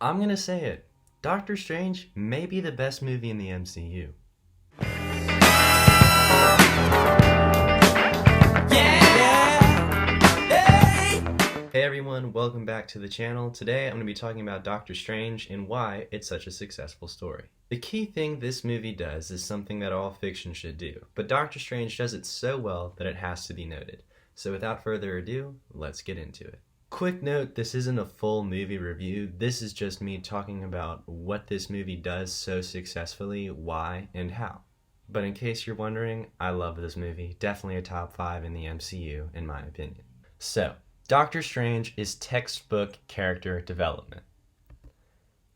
I'm gonna say it. Doctor Strange may be the best movie in the MCU. Hey everyone, welcome back to the channel. Today I'm going to be talking about Doctor Strange and why it's such a successful story. The key thing this movie does is something that all fiction should do, but Doctor Strange does it so well that it has to be noted. So without further ado, let's get into it. Quick note, this isn't a full movie review. This is just me talking about what this movie does so successfully, why, and how. But in case you're wondering, I love this movie. Definitely a top 5 in the MCU, in my opinion. So, Doctor Strange is textbook character development.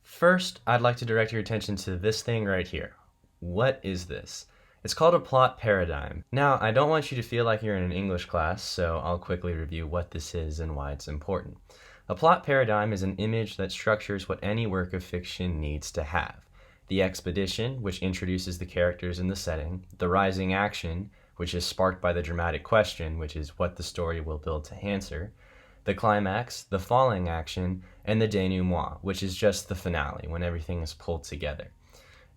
First, I'd like to direct your attention to this thing right here. What is this? It's called a plot paradigm. Now, I don't want you to feel like you're in an English class, so I'll quickly review what this is and why it's important. A plot paradigm is an image that structures what any work of fiction needs to have. The expedition, which introduces the characters and the setting, the rising action, which is sparked by the dramatic question, which is what the story will build to answer, the climax, the falling action, and the denouement, which is just the finale, when everything is pulled together.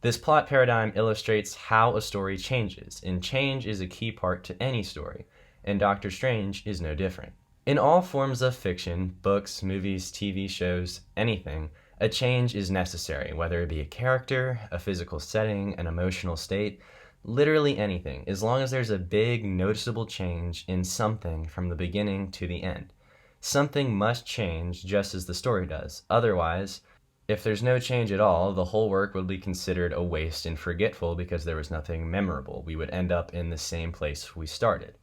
This plot paradigm illustrates how a story changes, and change is a key part to any story, and Doctor Strange is no different. In all forms of fiction, books, movies, TV shows, anything, a change is necessary, whether it be a character, a physical setting, an emotional state, literally anything, as long as there's a big, noticeable change in something from the beginning to the end. Something must change just as the story does. Otherwise, if there's no change at all, the whole work would be considered a waste and forgetful because there was nothing memorable. We would end up in the same place we started.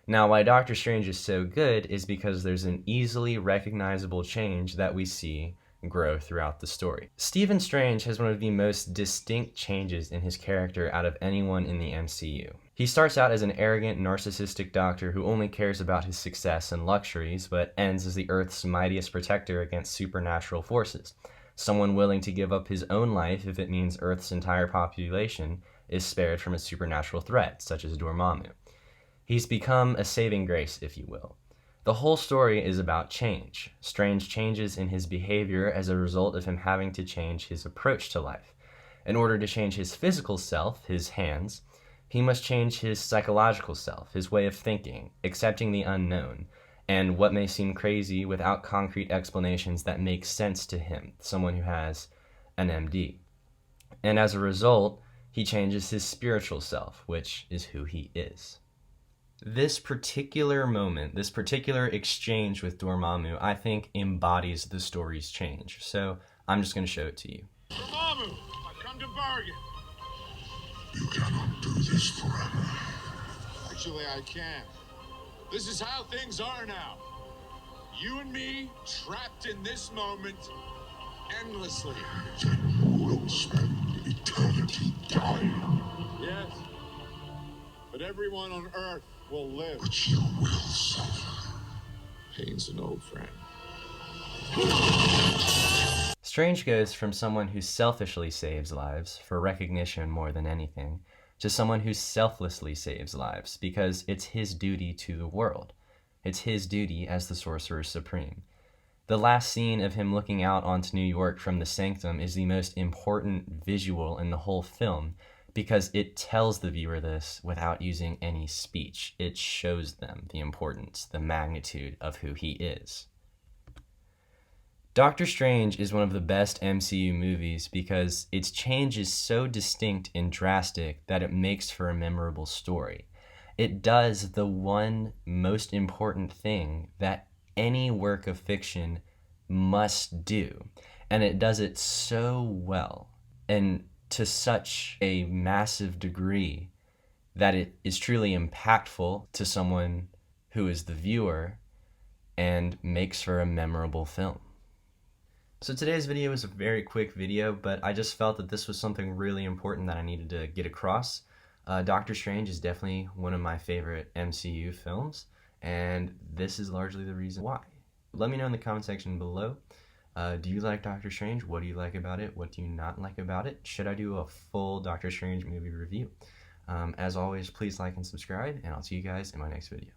Now, why Doctor Strange is so good is because there's an easily recognizable change that we see grow throughout the story. Stephen Strange has one of the most distinct changes in his character out of anyone in the MCU. He starts out as an arrogant, narcissistic doctor who only cares about his success and luxuries, but ends as the Earth's mightiest protector against supernatural forces. Someone willing to give up his own life if it means Earth's entire population is spared from a supernatural threat, such as Dormammu. He's become a saving grace, if you will. The whole story is about change. Strange changes in his behavior as a result of him having to change his approach to life. In order to change his physical self, his hands, he must change his psychological self, his way of thinking, accepting the unknown, and what may seem crazy without concrete explanations that make sense to him, someone who has an MD. And as a result, he changes his spiritual self, which is who he is. This particular moment, this particular exchange with Dormammu, I think embodies the story's change. So I'm just going to show it to you. Dormammu, I come to bargain. You cannot do this forever. Actually, I can. This is how things are now. You and me trapped in this moment endlessly. Then you will spend eternity dying. Yes. But everyone on Earth will live. But you will suffer. Pain's an old friend. Strange goes from someone who selfishly saves lives, for recognition more than anything, to someone who selflessly saves lives, because it's his duty to the world. It's his duty as the Sorcerer Supreme. The last scene of him looking out onto New York from the Sanctum is the most important visual in the whole film, because it tells the viewer this without using any speech. It shows them the importance, the magnitude of who he is. Doctor Strange is one of the best MCU movies because its change is so distinct and drastic that it makes for a memorable story. It does the one most important thing that any work of fiction must do, and it does it so well and to such a massive degree that it is truly impactful to someone who is the viewer and makes for a memorable film. So today's video is a very quick video, but I just felt that this was something really important that I needed to get across. Doctor Strange is definitely one of my favorite MCU films, and this is largely the reason why. Let me know in the comment section below. Do you like Doctor Strange? What do you like about it? What do you not like about it? Should I do a full Doctor Strange movie review? As always, please like and subscribe, and I'll see you guys in my next video.